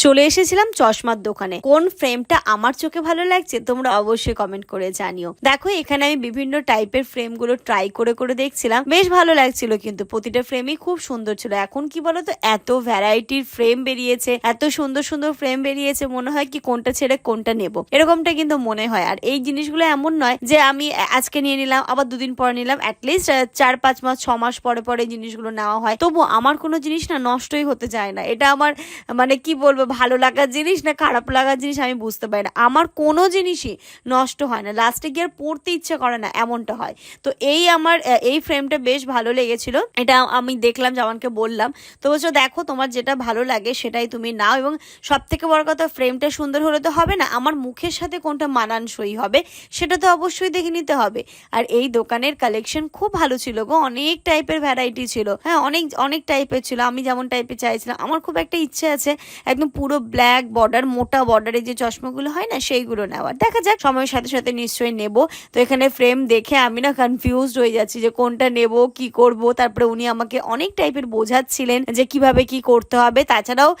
চলে এসেছিলাম চশমার দোকানে। কোন ফ্রেমটা আমার চোখে ভালো লাগছে তোমরা অবশ্যই কমেন্ট করে জানিও। দেখো এখানে আমি বিভিন্ন টাইপের ফ্রেম গুলো ট্রাই করে করে দেখছিলাম, বেশ ভালো লাগছিল, কিন্তু প্রতিটা ফ্রেমই খুব সুন্দর ছিল। এখন কি বলতো, এত ভ্যারাইটির ফ্রেম বেরিয়েছে, এত সুন্দর সুন্দর ফ্রেম বেরিয়েছে, মনে হয় কি কোনটা ছেড়ে কোনটা নেব, এরকমটা কিন্তু মনে হয়। আর এই জিনিসগুলো এমন নয় যে আমি আজকে নিয়ে নিলাম আবার দুদিন পরে নিলাম, অ্যাটলিস্ট 4-5 মাস 6 মাস পরে পরে জিনিসগুলো নেওয়া হয়। তবু আমার কোনো জিনিস না নষ্টই হতে চায় না। এটা আমার মানে কি বলবো, ভালো লাগার জিনিস না খারাপ লাগার জিনিস আমি বুঝতে পারি না। আমার কোনো জিনিসই নষ্ট হয় না, লাস্টে গিয়ে আর পড়তে ইচ্ছে করে না, এমনটা হয়। তো এই আমার এই ফ্রেমটা বেশ ভালো লেগেছিল। এটা আমি দেখলাম, জামানকে বললাম, তো বলছো দেখো তোমার যেটা ভালো লাগে সেটাই তুমি নাও, এবং সব থেকে বড় কথা ফ্রেমটা সুন্দর হলে তো হবে না, আমার মুখের সাথে কোনটা মানানসই হবে সেটা তো অবশ্যই দেখে নিতে হবে। আর এই দোকানের কালেকশন খুব ভালো ছিল গো, অনেক টাইপের ভ্যারাইটি ছিল। হ্যাঁ, অনেক অনেক টাইপের ছিল, আমি যেমন টাইপের চাইছিলাম। আমার খুব একটা ইচ্ছে আছে একদম পুরো ব্ল্যাক বর্ডার, মোটা বর্ডারের যে চশমাগুলো হয় না সেইগুলো নেওয়ার। দেখা যাক, সময়ের সাথে সাথে নিশ্চয়ই নেব। তো এখানে ফ্রেম দেখে আমি না কনফিউজড হয়ে যাচ্ছি যে কোনটা নেব, কি করব। তারপরে উনি আমাকে অনেক টাইপের বোঝাচ্ছিলেন যে কিভাবে কি করতে হবে। তাছাড়াও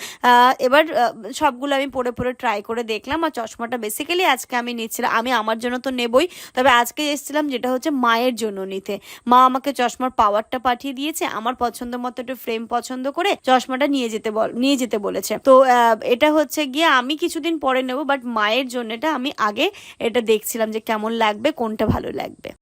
এবার সবগুলো আমি পরে পরে ট্রাই করে দেখলাম। আর চশমাটা বেসিক্যালি আজকে আমি নিচ্ছিলাম, আমি আমার জন্য তো নেবই, তবে আজকে এসেছিলাম যেটা হচ্ছে মায়ের জন্য নিতে। মা আমাকে চশমার পাওয়ারটা পাঠিয়ে দিয়েছে, আমার পছন্দ মতো একটা ফ্রেম পছন্দ করে চশমাটা নিয়ে যেতে বলেছে। তো এটা হচ্ছে গিয়ে আমি কিছুদিন পরে নেব, বাট মায়ের জন্য এটা আমি আগে এটা দেখছিলাম যে কেমন লাগবে, কোনটা ভালো লাগবে।